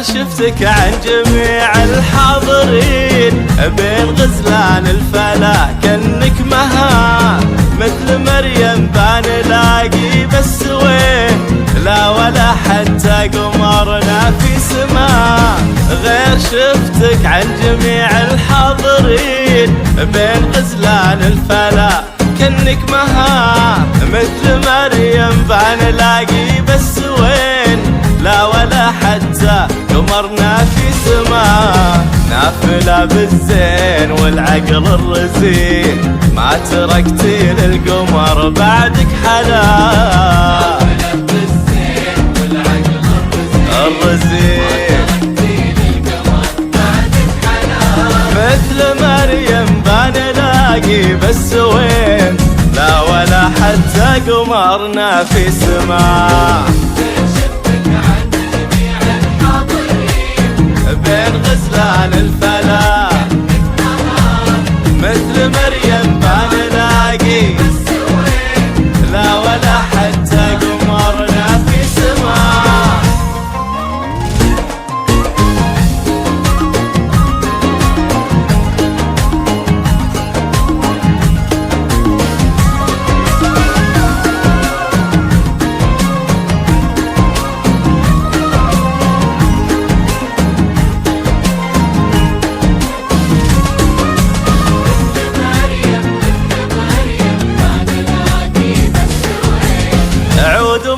شفتك عن جميع الحاضرين، بين غزلان الفلا كأنك مها، مثل مريم بنلاقي بس وين، لا ولا حتى قمرنا في سما، غير شفتك عن جميع الحاضرين، بين غزلان الفلا كأنك مها، مثل مريم بنلاقي بس وين، لا ولا حتى قمرنا في سما، نافلة بالزين والعقل الرزين، ما تركتي للقمر بعدك حلا، نافلة بالزين والعقل الرزين، مثل مريم بنلاقي بس وين، لا ولا حتى قمرنا في سما، بين غزلان الفلا مثل مريم بنلاقي، لا ولا حتى قمرنا في سما.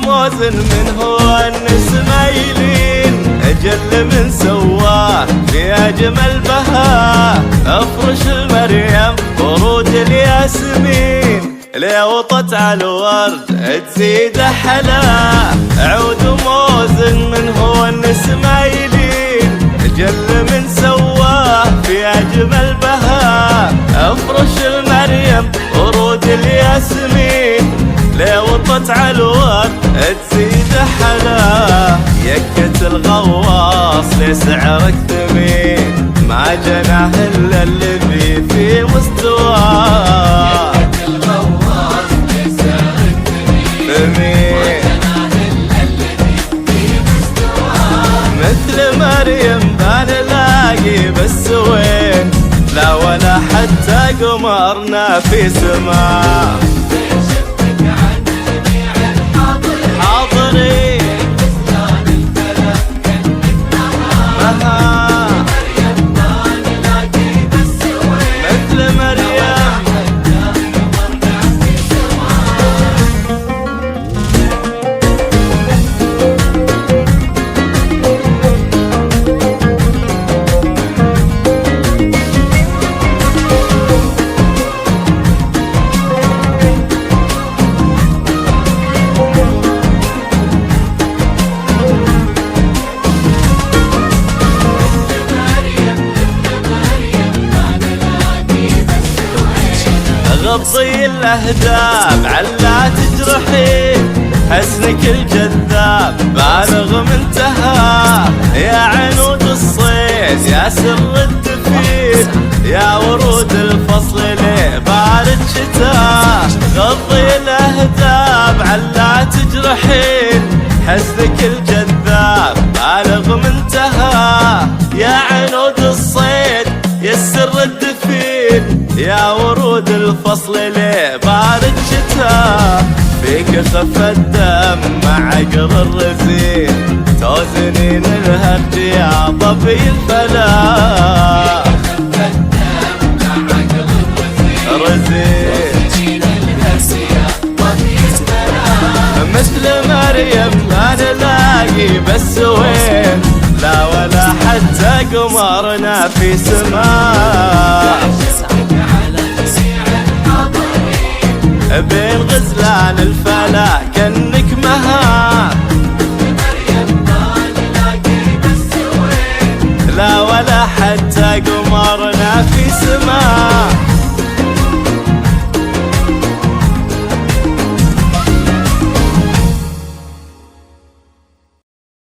موزن من هو النسميلين، أجل من سواه في أجمل بها، أفرش المريم ورود الياسمين، ليوطت على الورد تزيد حلا، عود موزن من هو النسميلين، أجل من سواه في أجمل بها، أفرش المريم ورود الياسمين، ليوطت على الورد تزيد حلا، يكة الغواص لسعرك ثمين، ما جناه الا الذي في مستواه، يكة الغواص لسعرك ثمين، ما جناه الا الذي في مستواه، مثل مريم بنلاقي بس وين، لا ولا حتى قمرنا في سما، غضي الاهداب علا تجرحين، حسنك الجذاب بالغ منتهى، يا عنود الصيد يا سر الدفين، يا ورود الفصل ليه بارد شتاء، غضي الاهداب علا تجرحين، حسنك الجذاب بالغ منتهى، يا عنود الصيد يا سر الدفين، يا ورود الفصل ليه بارد شتاء، فيك خف الدم مع عقل الرزين، توزنين الهرج يا ضبي الفلا، رزين مثل مريم ما نلاقي بس وين، لا ولا حتى قمرنا في سما، بين غزلان الفلا كأنك مها، لا ولا